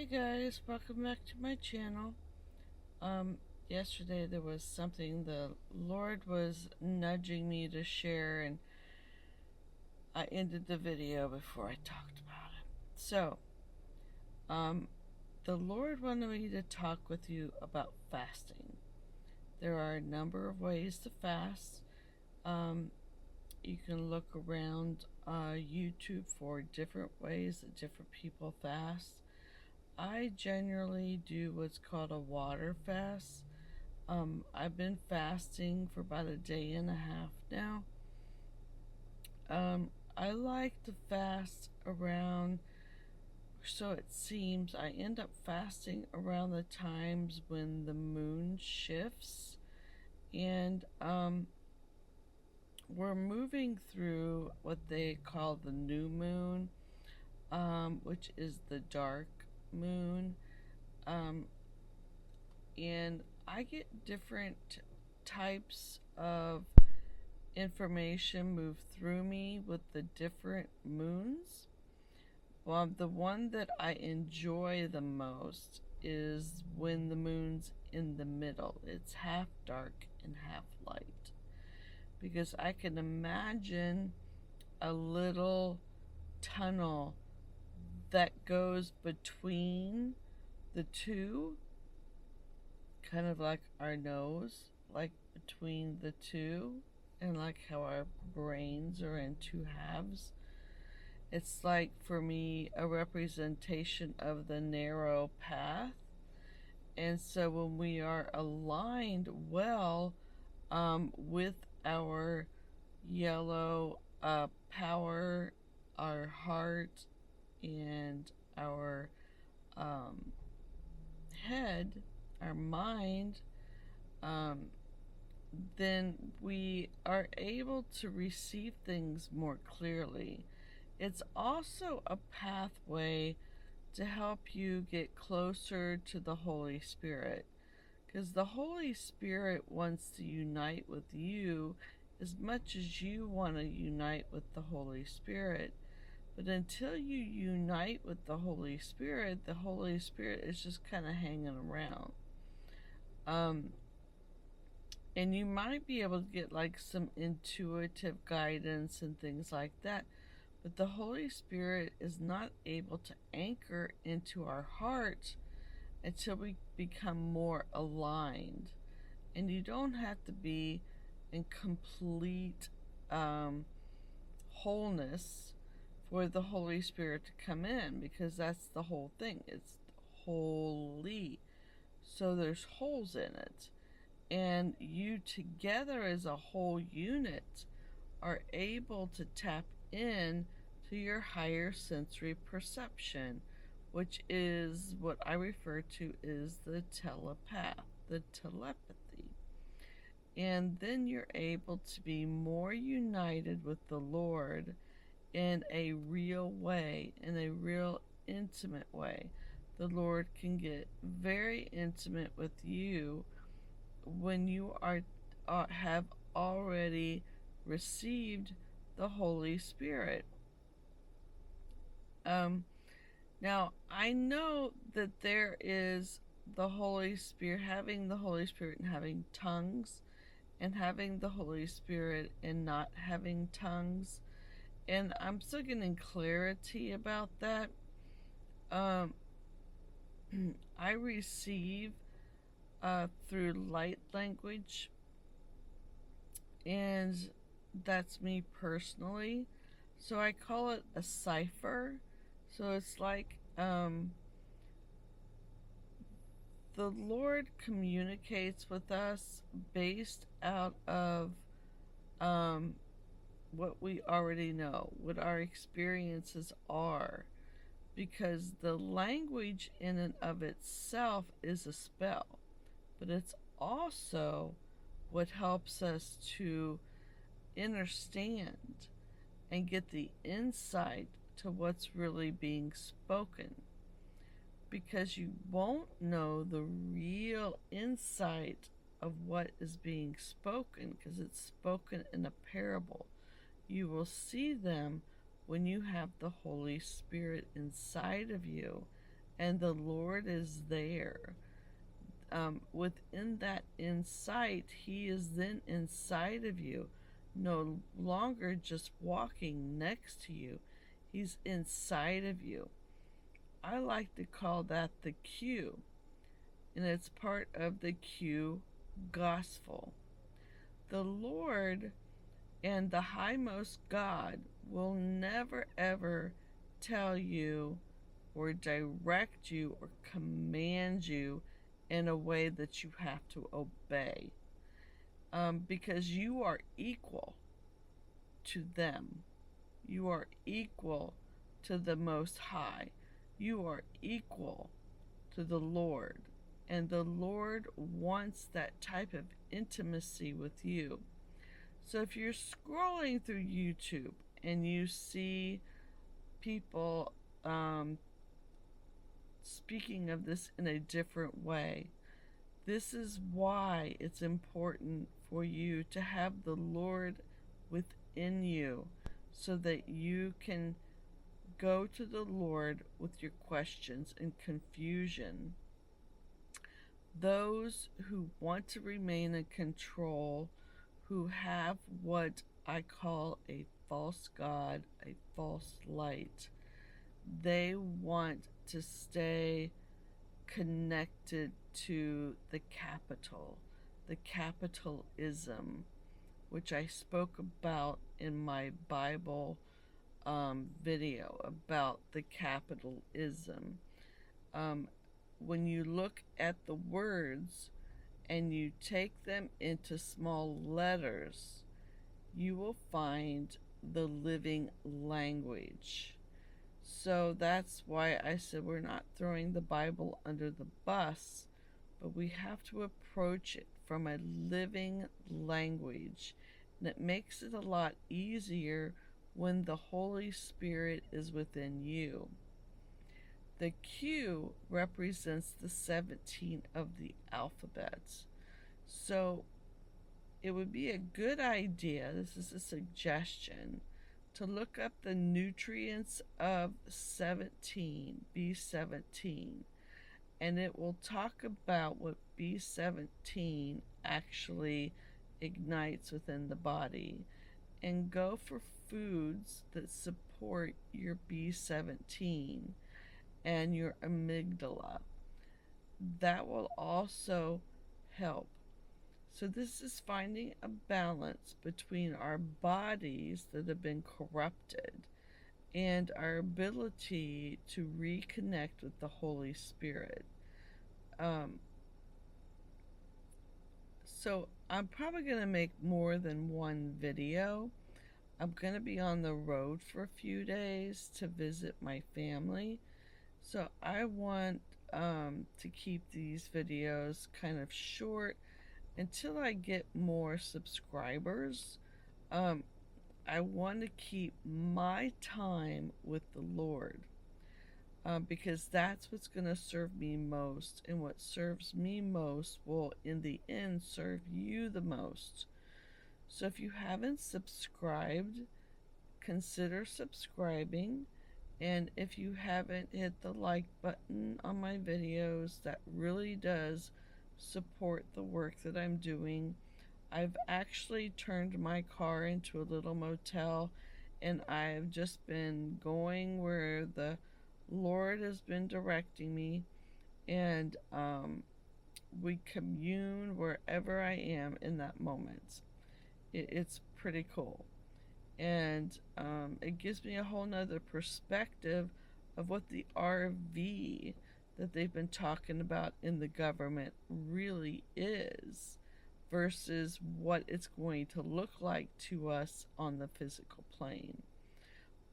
Hey guys, welcome back to my channel. Yesterday there was something the Lord was nudging me to share, and I ended the video before I talked about it. So, um, the Lord wanted me to talk with you about fasting. There are a number of ways to fast. You can look around YouTube for different ways that different people fast. I generally do what's called a water fast. I've been fasting for about a day and a half now. I like to fast around, so it seems, I end up fasting around the times when the moon shifts. And we're moving through what they call the new moon, which is the dark moon. And I get different types of information move through me with the different moons. Well, the one that I enjoy the most is when the moon's in the middle. It's half dark and half light. Because I can imagine a little tunnel that goes between the two, kind of like our nose, like between the two, and like how our brains are in two halves. It's like, for me, a representation of the narrow path. And so when we are aligned well with our yellow power, our heart, and our head, our mind, then we are able to receive things more clearly. It's also a pathway to help you get closer to the Holy Spirit, because the Holy Spirit wants to unite with you as much as you want to unite with the Holy Spirit. But until you unite with the Holy Spirit is just kind of hanging around. And you might be able to get like some intuitive guidance and things like that. But the Holy Spirit is not able to anchor into our heart until we become more aligned. And you don't have to be in complete wholeness for the Holy Spirit to come in, because that's the whole thing. It's holy. So there's holes in it. And you together as a whole unit are able to tap in to your higher sensory perception, which is what I refer to as the telepath, the telepathy. And then you're able to be more united with the Lord in a real way, in a real intimate way. The Lord can get very intimate with you when you have already received the Holy Spirit. Now, I know that there is the Holy Spirit, having the Holy Spirit and having tongues, and having the Holy Spirit and not having tongues. And I'm still getting clarity about that. I receive through light language, and that's me personally. So I call it a cipher. So it's like the Lord communicates with us based out of what we already know, what our experiences are, because the language in and of itself is a spell, but it's also what helps us to understand and get the insight to what's really being spoken, because you won't know the real insight of what is being spoken because it's spoken in a parable. You will see them when you have the Holy Spirit inside of you and the Lord is there. Within that insight, He is then inside of you, no longer just walking next to you. He's inside of you. I like to call that the Q, and it's part of the Q gospel. The Lord and the highmost God will never ever tell you or direct you or command you in a way that you have to obey, because you are equal to them. You are equal to the Most High. You are equal to the Lord. And the Lord wants that type of intimacy with you. So if you're scrolling through YouTube and you see people speaking of this in a different way, this is why it's important for you to have the Lord within you so that you can go to the Lord with your questions and confusion. Those who want to remain in control, who have what I call a false God, a false light, they want to stay connected to the capital, the capitalism, which I spoke about in my Bible video about the capitalism. When you look at the words and you take them into small letters, you will find the living language. So that's why I said we're not throwing the Bible under the bus, but we have to approach it from a living language. And it makes it a lot easier when the Holy Spirit is within you. The Q represents the 17 of the alphabet. So it would be a good idea, this is a suggestion, to look up the nutrients of 17, B17, and it will talk about what B17 actually ignites within the body, and go for foods that support your B17 and your amygdala. That will also help. So this is finding a balance between our bodies that have been corrupted and our ability to reconnect with the Holy Spirit. So I'm probably going to make more than one video. I'm going to be on the road for a few days to visit my family. So I want to keep these videos kind of short until I get more subscribers. I want to keep my time with the Lord, because that's what's going to serve me most, and what serves me most will in the end serve you the most. So if you haven't subscribed, consider subscribing. And if you haven't hit the like button on my videos, that really does support the work that I'm doing. I've actually turned my car into a little motel, and I've just been going where the Lord has been directing me, and we commune wherever I am in that moment. It's pretty cool. And it gives me a whole nother perspective of what the RV that they've been talking about in the government really is versus what it's going to look like to us on the physical plane.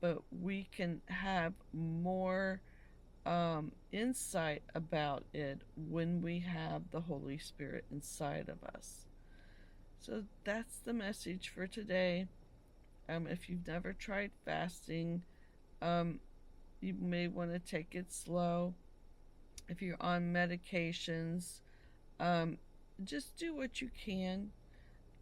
But we can have more insight about it when we have the Holy Spirit inside of us. So that's the message for today. If you've never tried fasting, you may want to take it slow. If you're on medications, just do what you can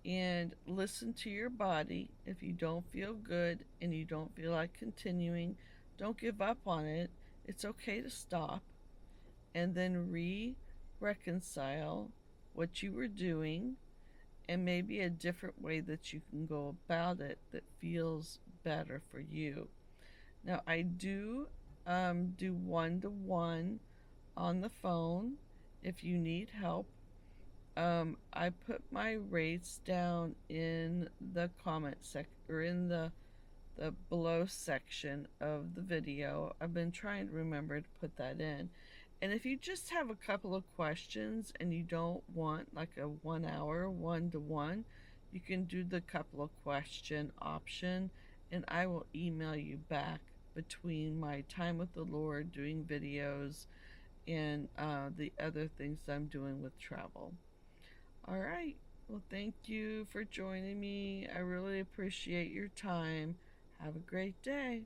and listen to your body. If you don't feel good and you don't feel like continuing, don't give up on it. It's okay to stop. and then reconcile what you were doing and maybe a different way that you can go about it that feels better for you. Now, I do one-to-one on the phone if you need help. I put my rates down in the comment or in the below section of the video. I've been trying to remember to put that in. And if you just have a couple of questions and you don't want like a 1 hour one-to-one, you can do the couple of question option, and I will email you back between my time with the Lord doing videos and the other things I'm doing with travel. All right. Well, thank you for joining me. I really appreciate your time. Have a great day.